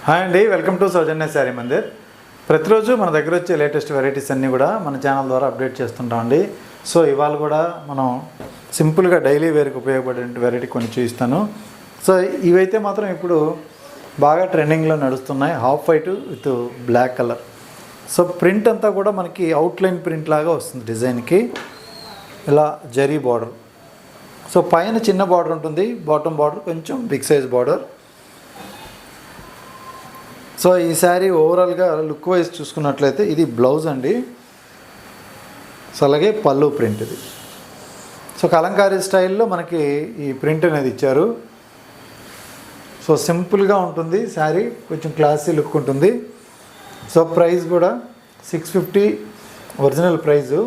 Hi అండి, welcome to సౌజన్య శారీ మందిర్. ప్రతిరోజు మన దగ్గర వచ్చే లేటెస్ట్ వెరైటీస్ అన్నీ కూడా మన ఛానల్ ద్వారా అప్డేట్ చేస్తుంటామండి. సో ఇవాళ కూడా మనం సింపుల్గా డైలీ వేర్కి ఉపయోగపడే వెరైటీ కొన్ని చూపిస్తాను. సో ఇవైతే మాత్రం ఇప్పుడు బాగా ట్రెండింగ్లో నడుస్తున్నాయి. Half white with black colour. So print అంతా కూడా మనకి అవుట్లైన్ ప్రింట్ లాగా వస్తుంది. డిజైన్కి ఇలా జరీ బార్డర్. సో పైన చిన్న బార్డర్ ఉంటుంది, బాటమ్ బార్డర్ కొంచెం బిగ్ సైజ్ బార్డర్. సో ఈ శారీ ఓవరాల్గా లుక్ వైజ్ చూసుకున్నట్లయితే ఇది బ్లౌజ్ అండి. సో అలాగే పళ్ళు ప్రింట్ ఇది. సో కలంకారీ స్టైల్లో మనకి ఈ ప్రింట్ అనేది ఇచ్చారు. సో సింపుల్గా ఉంటుంది శారీ, కొంచెం క్లాసీ లుక్ ఉంటుంది. సో ప్రైస్ కూడా 650 ఒరిజినల్ ప్రైజు.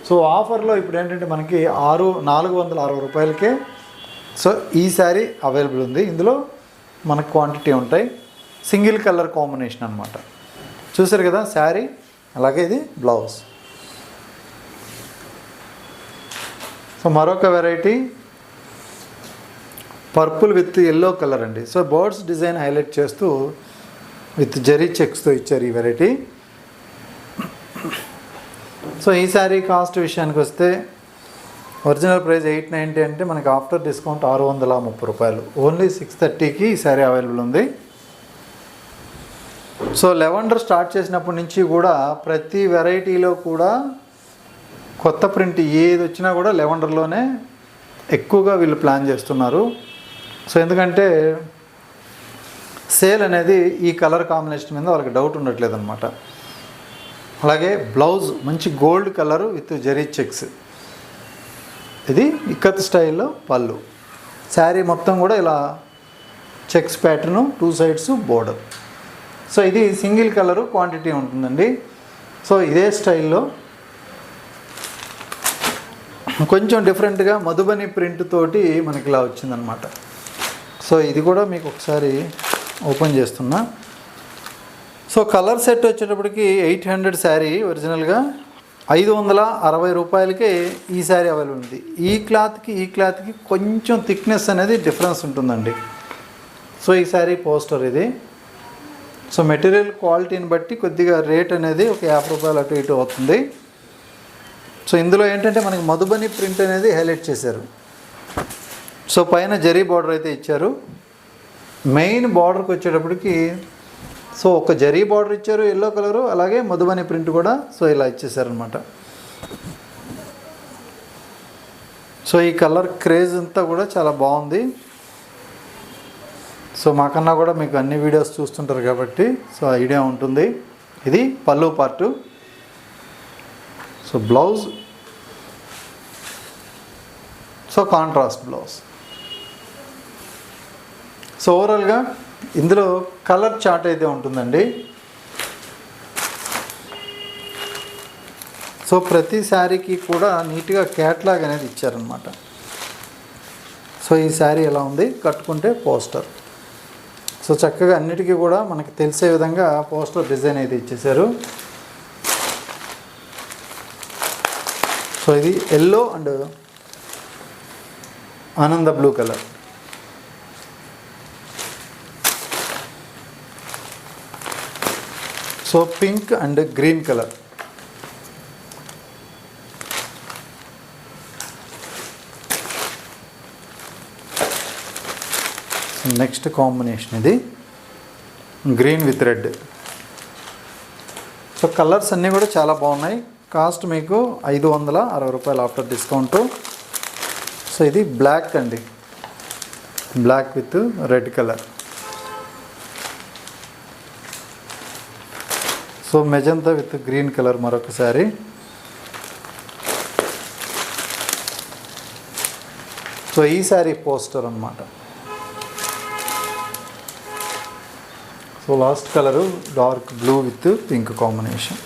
సో ఆఫర్లో ఇప్పుడు ఏంటంటే మనకి 460 రూపాయలకే సో ఈ శారీ అవైలబుల్ ఉంది. ఇందులో మనకు క్వాంటిటీ ఉంటాయి. సింగిల్ కలర్ కాంబినేషన్ అనమాట. చూసారు కదా శారీ, అలాగే ఇది బ్లౌజ్. సో మరొక variety purple with yellow colour అండి. సో బర్డ్స్ డిజైన్ హైలైట్ చేస్తూ విత్ జరీ చెక్స్తో ఇచ్చారు ఈ వెరైటీ. సో ఈ శారీ కాస్ట్ విషయానికి వస్తే ఒరిజినల్ ప్రైస్ 890 అంటే మనకి ఆఫ్టర్ డిస్కౌంట్ 630 రూపాయలు. ఓన్లీ 630కి ఈ శారీ అవైలబుల్ ఉంది. సో లెవెండర్ స్టార్ట్ చేసినప్పటి నుంచి కూడా ప్రతి వెరైటీలో కూడా కొత్త ప్రింట్ ఏది వచ్చినా కూడా లెవెండర్లోనే ఎక్కువగా వీళ్ళు ప్లాన్ చేస్తున్నారు. సో ఎందుకంటే సేల్ అనేది ఈ కలర్ కాంబినేషన్ మీద వాళ్ళకి డౌట్ ఉండట్లేదు అనమాట. అలాగే బ్లౌజ్ మంచి gold colour with zari checks. ఇది ఇక్కత్ స్టైల్లో పళ్ళు. శారీ మొత్తం కూడా ఇలా checks pattern, 2 sides border. So ఇది సింగిల్ కలరు క్వాంటిటీ ఉంటుందండి. సో ఇదే స్టైల్లో కొంచెం డిఫరెంట్గా మధుబని ప్రింట్ తోటి మనకి ఇలా వచ్చిందనమాట. సో ఇది కూడా మీకు ఒకసారి ఓపెన్ చేస్తున్నా. సో కలర్ సెట్ వచ్చేటప్పటికి 800 శారీ ఒరిజినల్గా 560 రూపాయలకే ఈ శారీ అవైలబుల్ ఉంది. ఈ క్లాత్కి కొంచెం థిక్నెస్ అనేది డిఫరెన్స్ ఉంటుందండి. సో ఈ శారీ పోస్టర్ ఇది. సో మెటీరియల్ క్వాలిటీని బట్టి కొద్దిగా రేట్ అనేది ఒక 50 రూపాయలు అటు ఇటు అవుతుంది. సో ఇందులో ఏంటంటే మనకి మధుబని ప్రింట్ అనేది హైలైట్ చేశారు. సో పైన జరీ బార్డర్ అయితే ఇచ్చారు. మెయిన్ బార్డర్కి వచ్చేటప్పటికి సో ఒక జరీ బార్డర్ ఇచ్చారు ఎల్లో కలరు, అలాగే మధుబని ప్రింట్ కూడా సో ఇలా ఇచ్చేసారనమాట. సో ఈ కలర్ క్రేజ్ అంతా కూడా చాలా బాగుంది. సో మాకన్నా కూడా మీకు అన్ని వీడియోస్ చూస్తుంటారు కాబట్టి సో ఐడియా ఉంటుంది. ఇది పళ్ళు part. So blouse so contrast blouse. So ఓవరాల్గా ఇందులో కలర్ చార్ట్ అయితే ఉంటుందండి. సో ప్రతి శారీకి కూడా నీట్గా క్యాట్లాగ్ అనేది ఇచ్చారనమాట. సో ఈ శారీ ఎలా ఉంది, కట్టుకుంటే పోస్టర్. సో చక్కగా అన్నిటికీ కూడా మనకి తెలిసే విధంగా పోస్టర్ డిజైన్ అయితే ఇచ్చేసారు. సో ఇది ఎల్లో అండ్ ఆనంద blue colour. So pink and green colour. Next combination ఇది green with red. So colours అన్నీ కూడా చాలా బాగున్నాయి. కాస్ట్ మీకు 560 రూపాయలు ఆఫ్టర్ డిస్కౌంట్. సో ఇది బ్లాక్ అండి, black with red colour. So magenta with green colour మరొకసారి. సో ఈ శారీ పోస్టర్ అన్నమాట. So last colour dark blue with pink combination.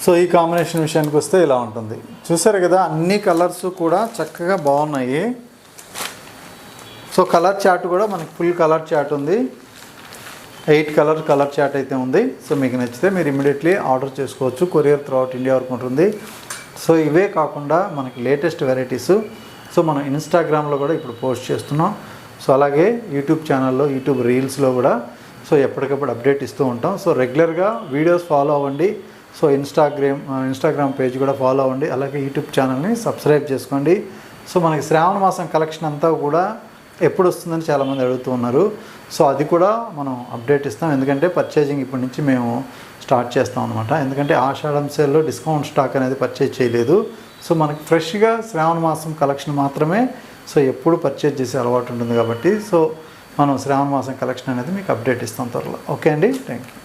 So ఈ కాంబినేషన్ విషయానికి వస్తే ఇలా ఉంటుంది. చూసారు కదా అన్ని కలర్స్ కూడా చక్కగా బాగున్నాయి. సో కలర్ చార్ట్ కూడా మనకి ఫుల్ కలర్ చార్ట్ ఉంది. 8 కలర్ చార్ట్ అయితే ఉంది. సో మీకు నచ్చితే మీరు ఇమీడియట్లీ ఆర్డర్ చేసుకోవచ్చు. కొరియర్ త్రూఅవుట్ ఇండియా వరకు ఉంటుంది. సో ఇవే కాకుండా మనకి లేటెస్ట్ వెరైటీస్ సో మనం ఇన్స్టాగ్రామ్లో కూడా ఇప్పుడు పోస్ట్ చేస్తున్నాం. సో అలాగే యూట్యూబ్ ఛానల్లో, యూట్యూబ్ రీల్స్లో కూడా సో ఎప్పటికప్పుడు అప్డేట్ ఇస్తూ ఉంటాం. సో రెగ్యులర్గా వీడియోస్ ఫాలో అవ్వండి. సో ఇన్స్టాగ్రామ్ పేజ్ కూడా ఫాలో అవ్వండి. అలాగే యూట్యూబ్ ఛానల్ని సబ్స్క్రైబ్ చేసుకోండి. సో మనకి శ్రావణ మాసం కలెక్షన్ అంతా కూడా ఎప్పుడు వస్తుందని చాలామంది అడుగుతూ ఉన్నారు. సో అది కూడా మనం అప్డేట్ ఇస్తాం. ఎందుకంటే పర్చేజింగ్ ఇప్పటి నుంచి మేము స్టార్ట్ చేస్తాం అనమాట. ఎందుకంటే ఆషాఢం సేల్లో డిస్కౌంట్ స్టాక్ అనేది పర్చేజ్ చేయలేదు. సో మనకి ఫ్రెష్గా శ్రావణ మాసం కలెక్షన్ మాత్రమే సో ఎప్పుడు పర్చేజ్ చేసే అలవాటు ఉంటుంది కాబట్టి సో మనం శ్రావణ మాసం కలెక్షన్ అనేది మీకు అప్డేట్ ఇస్తాం త్వరలో. ఓకే అండి, థ్యాంక్ యూ.